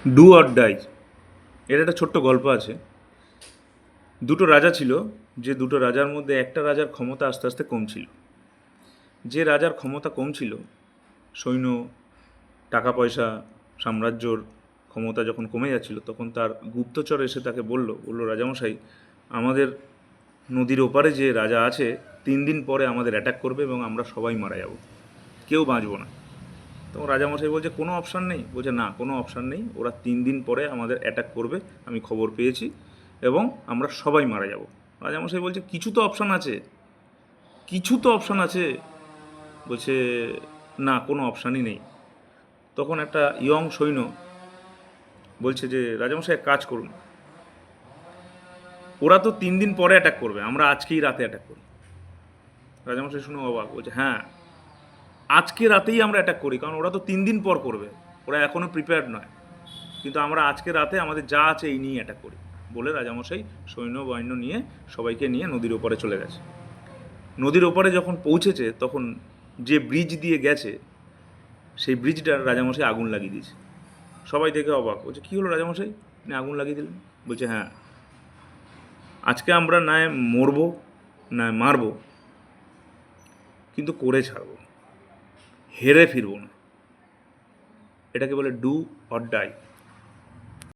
Do or die, এর একটা ছোট্ট গল্প আছে। দুটো রাজা ছিল, যে দুটো রাজার মধ্যে একটা রাজার ক্ষমতা আস্তে আস্তে কমছিল। যে রাজার ক্ষমতা কম ছিল, সৈন্য, টাকা পয়সা, সাম্রাজ্যর ক্ষমতা যখন কমে যাচ্ছিল, তখন তার গুপ্তচর এসে তাকে বলল, রাজামশাই, আমাদের নদীর ওপারে যে রাজা আছে 3 দিন পরে আমাদের অ্যাটাক করবে এবং আমরা সবাই মারা যাব, কেউ বাঁচবো না। তখন রাজামশাই বলছে কোনো অপশান নেই। বলছে না, কোনো অপশান নেই, ওরা 3 দিন পরে আমাদের অ্যাটাক করবে, আমি খবর পেয়েছি, এবং আমরা সবাই মারা যাব। রাজামশাই বলছে কিছু তো অপশান আছে, কিছু তো অপশান আছে। বলছে না, কোনো অপশানই নেই। তখন একটা ইয়ং সৈন্য বলছে যে রাজামশাই এক কাজ করুন, ওরা তো 3 দিন পরে অ্যাটাক করবে, আমরা আজকেই রাতে অ্যাটাক করি। রাজামশাই শুনে অবাক, বলছে হ্যাঁ, আজকে রাতেই আমরা অ্যাটাক করি, কারণ ওরা তো 3 দিন পর করবে, ওরা এখনও প্রিপেয়ার্ড নয়, কিন্তু আমরা আজকে রাতে আমাদের যা আছে এই নিয়ে অ্যাটাক করি। বলে রাজামশাই সৈন্য বাহিন্য নিয়ে সবাইকে নিয়ে নদীর ওপারে চলে গেছে। নদীর ওপারে যখন পৌঁছেছে, তখন যে ব্রিজ দিয়ে গেছে সেই ব্রিজটার রাজামশাই আগুন লাগিয়ে দিয়েছে। সবাই দেখে অবাক, বলছে কী হলো রাজামশাই, আপনি আগুন লাগিয়ে দিলেন? বলছে হ্যাঁ, আজকে আমরা নয় মরবো, নয় মারবো, কিন্তু করে ছাড়বো, হেরে ফিরবো না। এটাকে বলে ডু অর ডাই।